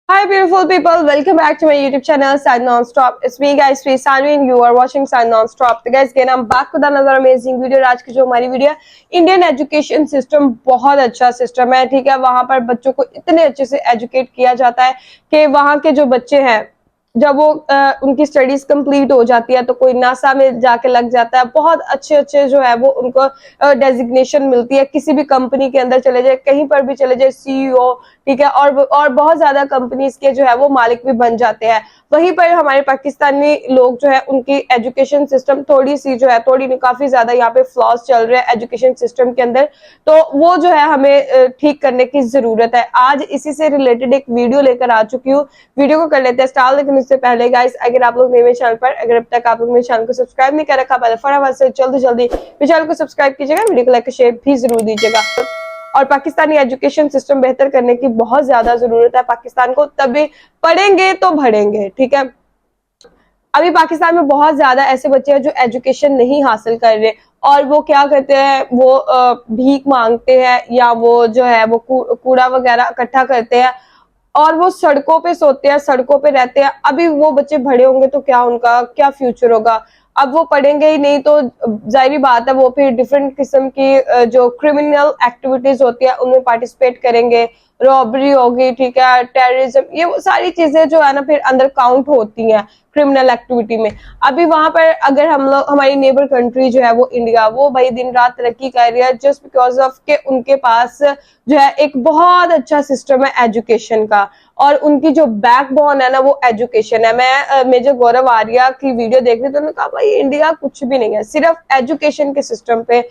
Hi beautiful people, welcome back to my YouTube channel Sign Non-Stop. It's me guys, Sri Sanvi and you are watching Sign Non-Stop. तो guys again I'm back with another amazing video. आज की जो हमारी video Indian education system बहुत अच्छा system है, ठीक है। वहां पर बच्चों को इतने अच्छे से एजुकेट किया जाता है कि वहां के जो बच्चे हैं जब वो उनकी स्टडीज कंप्लीट हो जाती है तो कोई नासा में जाके लग जाता है। बहुत अच्छे अच्छे जो है वो उनको डेजिग्नेशन मिलती है। किसी भी कंपनी के अंदर चले जाए, कहीं पर भी चले जाए, सीईओ, ठीक है, और बहुत ज्यादा कंपनीज के जो है वो मालिक भी बन जाते हैं। वहीं पर हमारे पाकिस्तानी लोग जो है उनकी एजुकेशन सिस्टम थोड़ी सी जो है थोड़ी नहीं काफी ज्यादा यहाँ पे फ्लॉज चल रहे हैं एजुकेशन सिस्टम के अंदर, तो वो जो है हमें ठीक करने की जरूरत है। आज इसी से रिलेटेड एक वीडियो लेकर आ चुकी हूँ। वीडियो को कर लेते हैं स्टार्ट, लेकिन उससे पहले गाइस अगर आप लोग मेरे चैनल पर अगर अब तक आप लोग मेरे चैनल को सब्सक्राइब नहीं कर रखा, पहले फटाफट से जल्दी जल्दी मेरे चैनल को सब्सक्राइब कीजिएगा, वीडियो को लाइक शेयर भी जरूर दीजिएगा। और पाकिस्तानी एजुकेशन सिस्टम बेहतर करने की बहुत ज्यादा जरूरत है पाकिस्तान को, तभी पढ़ेंगे तो बढ़ेंगे, ठीक है। अभी पाकिस्तान में बहुत ज्यादा ऐसे बच्चे हैं जो एजुकेशन नहीं हासिल कर रहे और वो क्या करते हैं, वो भीख मांगते हैं या वो जो है वो कूड़ा वगैरह इकट्ठा करते हैं और वो सड़कों पे सोते हैं, सड़कों पे रहते हैं। अभी वो बच्चे बड़े होंगे तो क्या उनका क्या फ्यूचर होगा। अब वो पढ़ेंगे ही नहीं तो जाहिर बात है वो फिर डिफरेंट किस्म की जो क्रिमिनल एक्टिविटीज होती है उनमें पार्टिसिपेट करेंगे, रॉबरी होगी, ठीक है, टेररिज्म, ये वो सारी चीजें जो है ना फिर अंदर काउंट होती हैं क्रिमिनल एक्टिविटी में। अभी वहां पर अगर हम लोग हमारी नेबर कंट्री जो है वो इंडिया, वो भाई दिन रात तरक्की कर रही है जस्ट बिकॉज ऑफ के उनके पास जो है एक बहुत अच्छा सिस्टम है एजुकेशन का और उनकी जो बैकबोन है ना वो एजुकेशन है। मैं मेजर गौरव आर्या की वीडियो देख रही तो उन्होंने कहा भाई इंडिया कुछ भी नहीं है, सिर्फ एजुकेशन के सिस्टम पे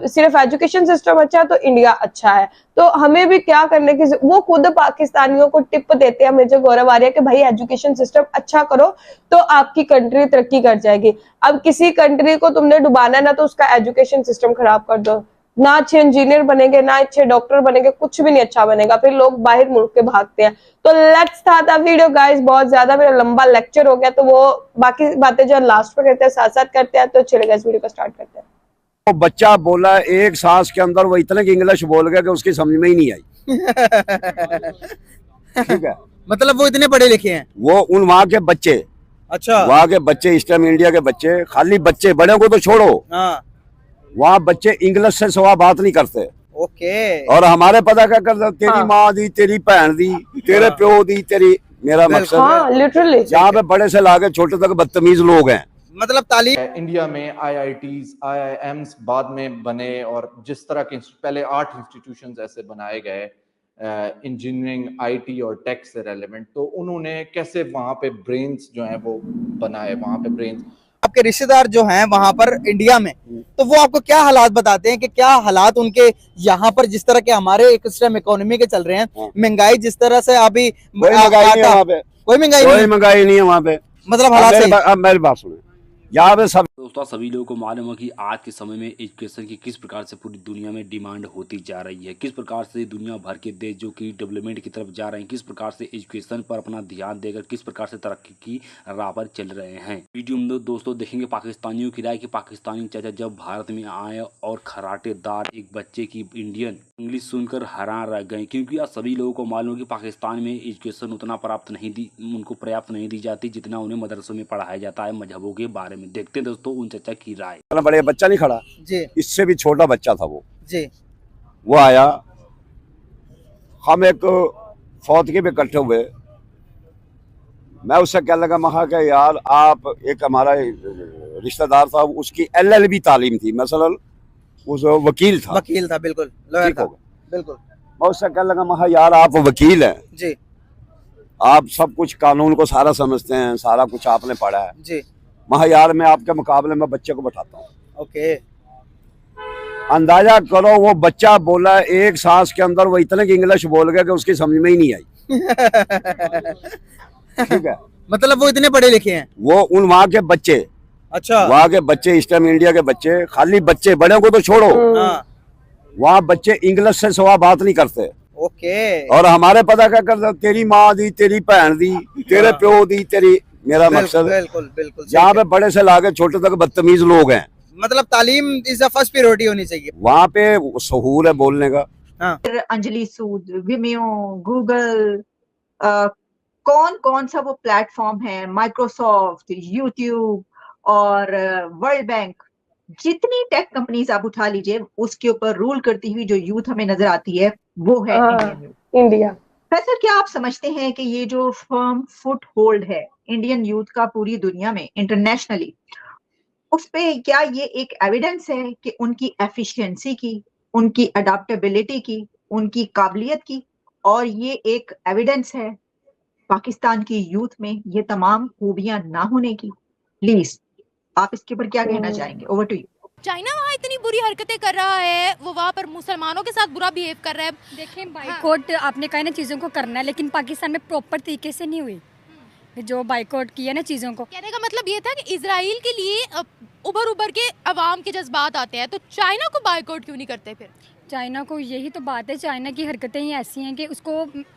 सिर्फ एजुकेशन सिस्टम अच्छा है तो इंडिया अच्छा है। तो हमें भी क्या करने की, वो खुद पाकिस्तानियों को टिप देते हैं मेजर गौरव आर्या कि भाई एजुकेशन सिस्टम अच्छा करो तो आपकी कंट्री तरक्की कर जाएगी। अब किसी कंट्री को तुमने डुबाना है ना तो उसका एजुकेशन सिस्टम खराब कर दो, ना अच्छे इंजीनियर बनेंगे ना अच्छे डॉक्टर बनेंगे, कुछ भी नहीं अच्छा बनेगा, फिर लोग बाहर मुल्क के भागते हैं। तो let's start the video guys. बहुत ज्यादा मेरा लंबा लेक्चर हो गया तो वो बाकी बातें जो लास्ट में करते हैं साथ साथ करते हैं, तो चलेगा इस वीडियो को स्टार्ट करते हैं। वो बच्चा बोला एक सांस के अंदर वो इतने की इंग्लिश बोल गया कि उसकी समझ में ही नहीं आई। ठीक है, मतलब वो इतने पढ़े लिखे हैं, वो उन वहाँ के बच्चे, अच्छा वहाँ के बच्चे ईस्टर्न इंडिया के बच्चे, खाली बच्चे, बड़े को तो छोड़ो, हाँ वहाँ बच्चे इंग्लिश से सवा बात नहीं करते। ओके। और हमारे पता क्या करते, तेरी हाँ। माँ दी, तेरी भैन दी, तेरे हाँ। प्यो दी, तेरी, मेरा मकसद हाँ लिटरली जहाँ पे बड़े से लाके छोटे तक बदतमीज लोग हैं। मतलब तालीम इंडिया में आईआईटीज आईआईएम्स बाद में बने और जिस तरह के पहले 8 इंस्टीट्यूशंस ऐसे बनाए गए इंजीनियरिंग आईटी और टेक से रेलेवेंट, तो उन्होंने कैसे वहां पे ब्रेन्स जो हैं वो बनाए, वहां पे ब्रेन्स। आपके रिश्तेदार जो हैं वहां पर इंडिया में, तो वो आपको क्या हालात बताते हैं कि क्या हालात उनके यहाँ पर जिस तरह के हमारे एक सिस्टम इकोनॉमी के चल रहे हैं, महंगाई जिस तरह से अभी कोई महंगाई नहीं है वहाँ पे, कोई महंगाई कोई नहीं, महंगाई नहीं है वहाँ पे। मतलब हालात सही। अब मेरी बात सुनो, यहाँ पे सब दोस्तों सभी लोगों को मालूम है कि आज के समय में एजुकेशन की किस प्रकार से पूरी दुनिया में डिमांड होती जा रही है, किस प्रकार से दुनिया भर के देश जो कि डेवलपमेंट की तरफ जा रहे हैं, किस प्रकार से एजुकेशन पर अपना ध्यान देकर किस प्रकार से तरक्की की राह पर चल रहे हैं। वीडियो में दोस्तों देखेंगे पाकिस्तानियों की राय कि पाकिस्तानी चाचा जब भारत में आए और खराटेदार एक बच्चे की इंडियन इंग्लिश सुनकर हैरान रह गए, क्योंकि आज सभी लोगों को मालूम है कि पाकिस्तान में एजुकेशन उतना उनको पर्याप्त नहीं दी जाती जितना उन्हें मदरसों में पढ़ाया जाता है मजहबों के बारे में। देखते हैं दोस्तों उन चाचा की राय। बड़े बच्चा नहीं खड़ा जी इससे भी छोटा बच्चा था जी वो आया, हम एक फौतगी पे इकट्ठे हुए। मैं उससे क्या लगा, महा के यार आप, एक हमारा रिश्तेदार था उसकी एलएलबी तालीम थी, मसलन उस वकील था, बिल्कुल लॉयर ठीक था, हो गया। बिल्कुल मैं उससे क्या लगा, महा यार आप वकील हैं, जी आप सब कुछ कानून को सारा समझते हैं, सारा कुछ आपने पढ़ा है, जी महा यार मैं आपके मुकाबले में बच्चे को बैठाता हूँ। ओके। अंदाजा करो वो बच्चा बोला एक सांस के अंदर वो इतने की इंग्लिश बोल गया कि उसकी समझ में ही नहीं आई। ठीक है, मतलब वो इतने पढ़े लिखे हैं, वो उन वहाँ के बच्चे, अच्छा वहाँ के बच्चे ईस्टर्न इंडिया के बच्चे, खाली बच्चे, बड़े को तो छोड़ो, हाँ वहाँ बच्चे इंग्लिश से सवा बात नहीं करते। ओके। और हमारे पता क्या करते, तेरी माँ दी, तेरी भैन दी, तेरे प्यो दी, तेरी, मेरा मकसद बिल्कुल बिल्कुल जहाँ पे बड़े से लाके छोटे तक बदतमीज लोग हैं। मतलब तालीम इज द फर्स्ट प्रायोरिटी होनी चाहिए वहाँ पे सहूर है बोलने का। हाँ अंजलि सूद, विमियो, गूगल, कौन कौन सा वो प्लेटफॉर्म है, माइक्रोसॉफ्ट, यूट्यूब और वर्ल्ड बैंक, जितनी टेक कंपनीज आप उठा लीजिए, उसके ऊपर रूल करती हुई जो यूथ हमें नजर आती है वो है इंडियन यूथ। इंडिया। फैसल, क्या आप समझते हैं कि ये जो फर्म फुट होल्ड है इंडियन यूथ का पूरी दुनिया में इंटरनेशनली, उस पे क्या ये एक एविडेंस है कि उनकी एफिशिएंसी की, उनकी अडाप्टेबिलिटी की, उनकी काबिलियत की, और ये एक एविडेंस है पाकिस्तान की यूथ में ये तमाम खूबियां ना होने की? प्लीज आप इसके ऊपर क्या कहना चाहेंगे? Over to you. चाइना वहाँ इतनी बुरी हरकतें कर रहा है, वो वहाँ पर मुसलमानों के साथ बुरा बिहेव कर रहा है। देखिए बाइकआउट आपने कहा ना चीज़ों को करना है, लेकिन पाकिस्तान में प्रॉपर तरीके से नहीं हुई जो बाइकआउट किया ना चीज़ों को। कहने का मतलब ये था कि इजराइल के लिए उभर उभर के अवाम के जज्बात आते हैं, तो चाइना को बाइकआउट क्यों नहीं करते फिर? चाइना को यही तो बात है, चाइना की हरकतें ही ऐसी हैं कि उसको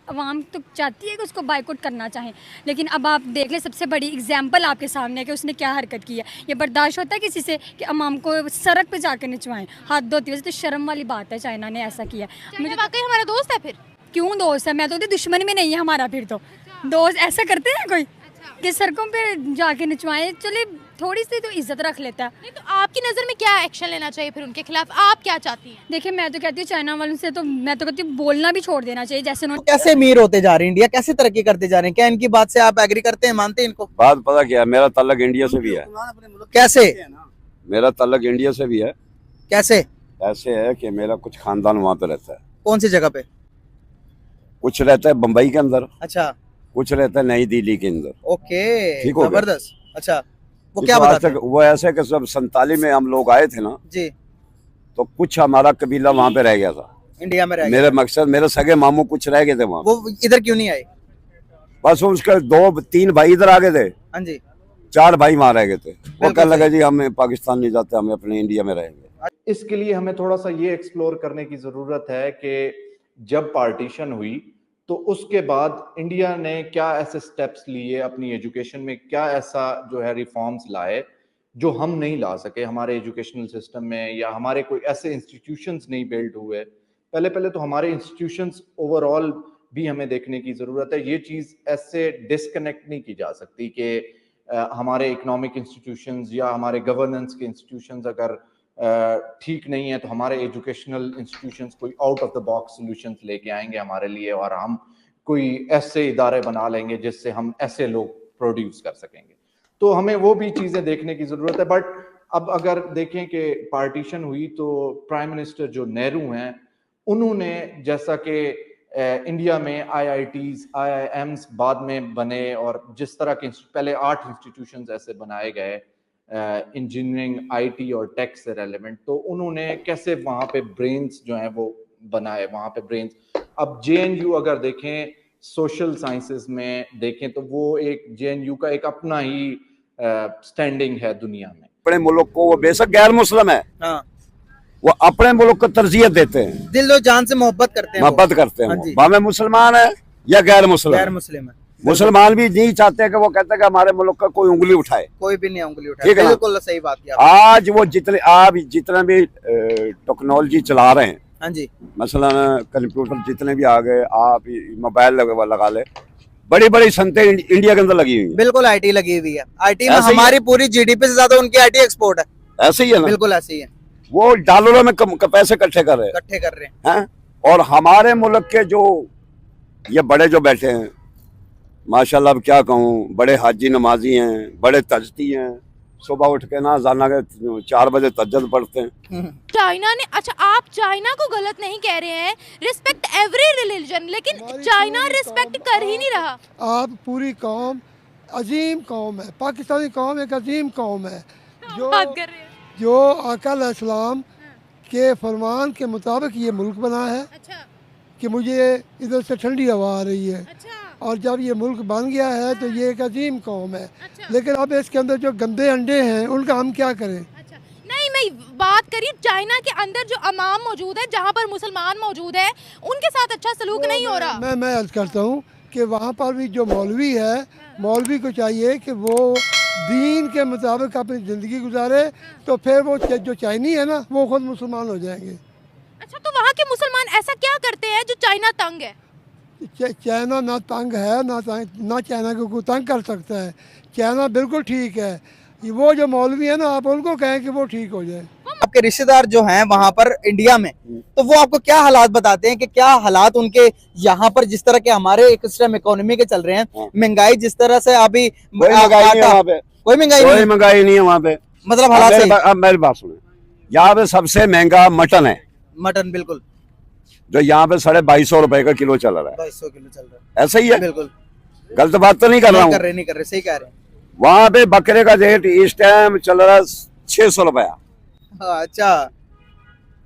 अवाम तो चाहती है कि उसको बाइकआउट करना चाहें, लेकिन अब आप देख लें सबसे बड़ी एग्जांपल आपके सामने है कि उसने क्या हरकत की है। ये बर्दाश्त होता है किसी से कि अवाम को सड़क पे जाकर नचवाएं, हाथ धोती वजह तो शर्म वाली बात है, चाइना ने ऐसा किया। मुझे वाकई हमारा दोस्त है फिर? क्यों दोस्त है, मैं तो कहती दुश्मन में नहीं है हमारा, फिर तो दोस्त ऐसा करते हैं कोई कि सड़कों पे जाके नचवाएं, चले थोड़ी सी तो इज्जत रख लेता है। नहीं तो आपकी नज़र में क्या एक्शन लेना चाहिए फिर उनके खिलाफ? आप क्या चाहती हैं? देखिए मैं तो कहती हूँ चाइना वालों से तो मैं तो कहती हूँ बोलना भी छोड़ देना चाहिए, जैसे उन्होंने कैसे अमीर होते जा रहे हैं, इंडिया कैसे तरक्की करते जा रहे हैं, क्या इनकी बात से आप एग्री करते हैं, मानते हैं इनको? बात पता क्या है, मेरा ताल्लुक इंडिया से भी है। कैसे? मेरा ताल्लुक इंडिया से भी है। कैसे? ऐसे है कि मेरा कुछ खानदान वहाँ पे रहता है। कौन सी जगह पे? कुछ रहता है बम्बई के अंदर, अच्छा, कुछ रहता है नई दिल्ली के अंदर। ओके, ठीक हो गया। जबरदस्त। अच्छा, वो इस क्या बताते वास्ते हैं? वो ऐसे कि जब 47 में हम लोग आए थे ना, जी, तो कुछ हमारा कबीला वहाँ पे रह गया था। इंडिया में रह गए। मेरे मकसद मेरे सगे मामू कुछ रह गए थे वहाँ। वो इधर क्यों नहीं आए? बस उसके 2-3 भाई इधर आ गए थे, हाँ जी, 4 भाई वहाँ रह गए थे। वो बिल्कुल कहने लगा सही। जी हम पाकिस्तान नहीं जाते, हम अपने इंडिया में रहेंगे। इसके लिए हमें थोड़ा सा ये एक्सप्लोर करने की जरूरत है कि जब पार्टीशन हुई तो उसके बाद इंडिया ने क्या ऐसे स्टेप्स लिए अपनी एजुकेशन में, क्या ऐसा जो है रिफॉर्म्स लाए जो हम नहीं ला सके हमारे एजुकेशनल सिस्टम में, या हमारे कोई ऐसे इंस्टीट्यूशंस नहीं बिल्ड हुए। पहले तो हमारे इंस्टीट्यूशंस ओवरऑल भी हमें देखने की ज़रूरत है। ये चीज़ ऐसे डिस्कनेक्ट नहीं की जा सकती कि हमारे इकोनॉमिक इंस्टीट्यूशंस या हमारे गवर्नेंस के इंस्टीट्यूशंस अगर ठीक नहीं है तो हमारे एजुकेशनल इंस्टीट्यूशंस कोई out of the box solutions लेके आएंगे हमारे लिए, और हम कोई ऐसे इदारे बना लेंगे जिससे हम ऐसे लोग प्रोड्यूस कर सकेंगे। तो हमें वो भी चीज़ें देखने की ज़रूरत है। बट अब अगर देखें कि पार्टीशन हुई तो प्राइम मिनिस्टर जो नेहरू हैं, उन्होंने जैसा कि इंडिया में IITs, IIMs बाद में बने, और जिस तरह के पहले 8 इंस्टीट्यूशंस ऐसे बनाए गए इंजीनियरिंग, IT और टेक से रेलेवेंट, तो उन्होंने कैसे वहाँ पे ब्रेन्स जो हैं वो बनाए, वहाँ पे ब्रेन्स। अब JNU अगर देखें, सोशल साइंसेस में देखें तो वो एक JNU का एक अपना ही स्टैंडिंग है दुनिया में। अपने मुल्क को, वो बेशक गैर मुस्लिम है, हाँ, वो अपने मुल्क को तरजीह देते हैं, दिल और जान से मोहब्बत करते हैं, मोहब्बत करते हाँ हैं। जी। भावे मुसलमान है या गैर मुस्लिम गैर है। मुस्लिम है, मुसलमान भी नहीं चाहते कि वो कहते हैं कि हमारे मुल्क का कोई उंगली उठाए। कोई भी नहीं उंगली उठाए। ठीक है ना? बिल्कुल सही बात की आपने। आज वो जितने भी टेक्नोलॉजी चला रहे हैं, हाँ जी, मसलन कंप्यूटर जितने भी आ गए, आप मोबाइल लगा ले, बड़ी बड़ी संतें इंडिया के अंदर लगी हुई हैं। बिल्कुल IT लगी हुई है। IT में ऐसे ही हमारी पूरी GDP से ज्यादा उनकी IT एक्सपोर्ट है। ऐसे ही है ना, बिल्कुल ऐसे ही है, वो डॉलरों में पैसे इकट्ठे कर रहे इकट्ठे कर रहे हैं। हैं। और हमारे मुल्क के जो ये बड़े जो बैठे हैं, माशाल्लाह, अब क्या कहूँ, बड़े हाजी नमाजी हैं, बड़े तजती हैं, सुबह उठ के ना जाना के 4 बजे तहज्जुद पढ़ते हैं। चाइना ने, अच्छा आप चाइना को गलत नहीं कह रहे हैं, रिस्पेक्ट एवरी रिलीजन, लेकिन चाइना रिस्पेक्ट कर ही नहीं रहा। आप पूरी कौम अजीम कौम है, पाकिस्तानी कौम एक अजीम कौम है, बात कर रहे हैं। जो आका अलैहिस्सलाम के फरमान के मुताबिक ये मुल्क बना है अच्छा कि मुझे इधर से ठंडी हवा आ रही है, अच्छा और जब ये मुल्क बन गया है तो ये एक अजीम कौम है। अच्छा लेकिन अब इसके अंदर जो गंदे अंडे हैं उनका हम क्या करें? अच्छा, नहीं मैं बात करी चाइना के अंदर जो अमाम मौजूद है, जहाँ पर मुसलमान मौजूद है, उनके साथ अच्छा सलूक नहीं हो रहा। मैं अर्ज करता हूँ कि वहाँ पर भी जो मौलवी है, मौलवी को चाहिए कि वो दीन के मुताबिक अपनी ज़िंदगी गुजारे, तो फिर वो जो चाइनी है ना, वो खुद मुसलमान हो जाएंगे। अच्छा, तो वहाँ के मुसलमान ऐसा क्या करते हैं जो चाइना तंग है? चाइना ना तंग है ना चाइना को कोई तंग कर सकता है। चाइना बिल्कुल ठीक है। वो जो मौलवी है ना, आप उनको कहें कि वो ठीक हो जाए। आपके रिश्तेदार जो हैं वहां पर इंडिया में, तो वो आपको क्या हालात बताते हैं कि क्या हालात उनके यहाँ पर जिस तरह के हमारे एक सिस्टम इकोनॉमी के चल रहे हैं, महंगाई जिस तरह से अभी कोई महंगाई नहीं है वहाँ पे, कोई महंगाई कोई नहीं, महंगाई नहीं है वहाँ पे। मतलब हालात सही। अब मेरी बात सुने, यहाँ पे सबसे महंगा मटन है। मटन बिल्कुल जो यहाँ पे 2250 रुपए का किलो चल रहा है। 2200 किलो चल रहा ऐसा ही है। है, बिल्कुल गलत बात तो नहीं कर रहा हूँ। नहीं कर रहे, सही कह रहे हैं। वहाँ पे बकरे का रेट इस टाइम चल रहा है 600 रुपया। हाँ, अच्छा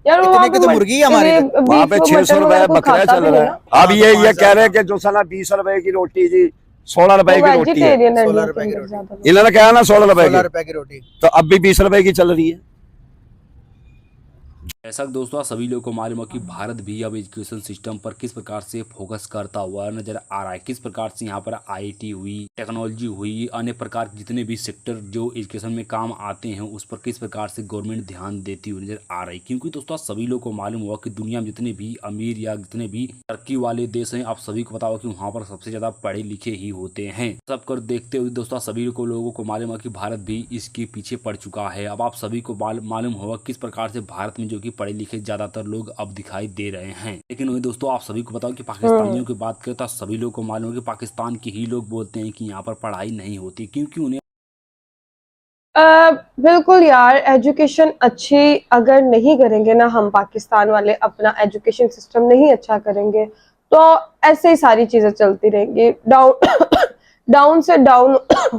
यार इतने की तो मुर्गी है हमारे इधर। वहाँ पे 600 रुपया बकरा चल रहा है। अब ये कह रहे हैं कि जो साला 20 रुपए की रोटी जी 16 रुपए की रोटी है। 16 रुपए की रोटी, इन्होंने कहा ना 16 16 रुपए की रोटी। तो अब भी 20 रुपए की चल रही है। ऐसा दोस्तों आप सभी लोगों को मालूम है कि भारत भी अब एजुकेशन सिस्टम पर किस प्रकार से फोकस करता हुआ नजर आ रहा है। किस प्रकार से यहाँ पर आईटी हुई, टेक्नोलॉजी हुई, अन्य प्रकार के जितने भी सेक्टर जो एजुकेशन में काम आते हैं उस पर किस प्रकार से गवर्नमेंट ध्यान देती हुई नजर आ रही है। क्योंकि दोस्तों आप सभी लोगों को मालूम हुआ कि दुनिया में जितने भी अमीर या जितने भी तरक्की वाले देश हैं, आप सभी को पता होगा कि वहाँ पर सबसे ज्यादा पढ़े लिखे ही होते हैं। सब कर देखते हुए दोस्तों सभी लोगों को मालूम है कि भारत भी इसके पीछे पड़ चुका है। अब आप सभी को मालूम होगा किस प्रकार से भारत में जो कि पढ़े लिखे ज्यादातर लोग अब दिखाई दे रहे हैं। लेकिन वही दोस्तों आप सभी को बताओ कि पाकिस्तानियों की बात करें तो सभी लोगों को मालूम है कि पाकिस्तान के ही लोग बोलते हैं कि यहाँ पर पढ़ाई नहीं होती, क्योंकि उन्हें बिल्कुल यार, एजुकेशन अच्छी अगर नहीं करेंगे ना हम पाकिस्तान वाले, अपना एजुकेशन सिस्टम नहीं अच्छा करेंगे तो ऐसे ही सारी चीजें चलती रहेंगी, डाउन से डाउन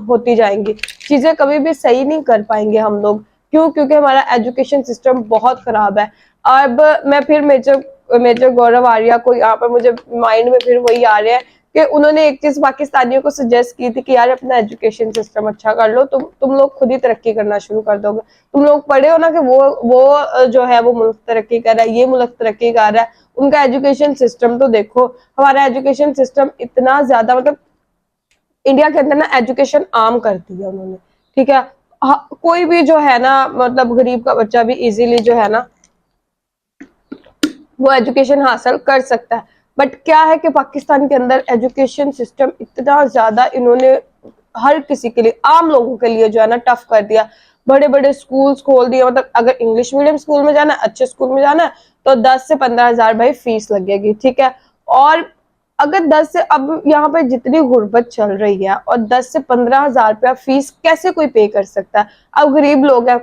होती जाएंगी चीजें, कभी भी सही नहीं कर पाएंगे हम लोग। क्यों? क्योंकि हमारा एजुकेशन सिस्टम बहुत खराब है। अब मैं फिर मेजर गौरव आर्या को यहाँ पर मुझे माइंड में फिर वही आ रहा है कि उन्होंने एक चीज पाकिस्तानियों को सजेस्ट की थी कि यार अपना एजुकेशन सिस्टम अच्छा कर लो, तुम लोग खुद ही तरक्की करना शुरू कर दोगे। तुम लोग पढ़े हो ना कि वो जो है वो मुल्क तरक्की कर रहा है, ये मुल्क तरक्की कर रहा है, उनका एजुकेशन सिस्टम तो देखो। हमारा एजुकेशन सिस्टम इतना ज्यादा, मतलब इंडिया के अंदर ना एजुकेशन आम कर दी है उन्होंने, ठीक है। कोई भी जो है ना, मतलब गरीब का बच्चा भी इजीली जो है ना वो एजुकेशन हासिल कर सकता है। बट क्या है कि पाकिस्तान के अंदर एजुकेशन सिस्टम इतना ज्यादा इन्होंने हर किसी के लिए, आम लोगों के लिए जो है ना टफ कर दिया। बड़े बड़े स्कूल्स खोल दिए, मतलब अगर इंग्लिश मीडियम स्कूल में जाना है, अच्छे स्कूल में जाना है तो 10 से 15 हजार भाई फीस लगेगी, ठीक है। और अगर 10 से, अब यहाँ पे जितनी गुर्बत चल रही है और 10 से 15 हजार रुपया फीस कैसे कोई पे कर सकता है? अब गरीब लोग हैं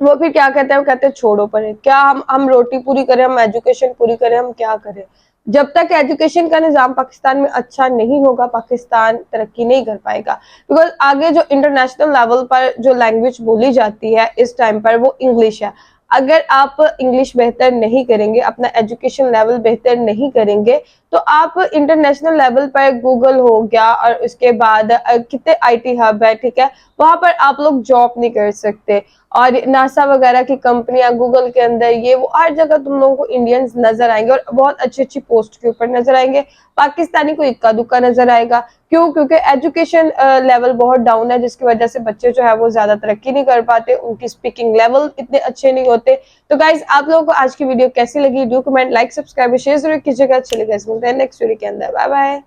वो फिर क्या कहते हैं, वो कहते हैं छोड़ो परे, क्या हम रोटी पूरी करें, हम एजुकेशन पूरी करें, हम क्या करें? जब तक एजुकेशन का निजाम पाकिस्तान में अच्छा नहीं होगा पाकिस्तान तरक्की नहीं कर पाएगा। बिकॉज आगे जो इंटरनेशनल लेवल पर जो लैंग्वेज बोली जाती है इस टाइम पर वो इंग्लिश है। अगर आप इंग्लिश बेहतर नहीं करेंगे, अपना एजुकेशन लेवल बेहतर नहीं करेंगे तो आप इंटरनेशनल लेवल पर गूगल हो गया और उसके बाद कितने आईटी हब है, ठीक है, वहां पर आप लोग जॉब नहीं कर सकते। और नासा वगैरह की कंपनियां, गूगल के अंदर ये वो हर जगह तुम लोगों को इंडियंस नजर आएंगे और बहुत अच्छी अच्छी पोस्ट के ऊपर नजर आएंगे। पाकिस्तानी को इक्का दुक्का नजर आएगा। क्यों? क्योंकि एजुकेशन लेवल बहुत डाउन है, जिसकी वजह से बच्चे जो है वो ज्यादा तरक्की नहीं कर पाते, उनकी स्पीकिंग लेवल इतने अच्छे नहीं होते। तो गाइज आप लोगों को आज की वीडियो कैसी लगी? Do comment, like, subscribe, share जरूर कीजिएगा। चलिए गाइस मिलते हैं नेक्स्ट वीडियो के अंदर। Bye bye.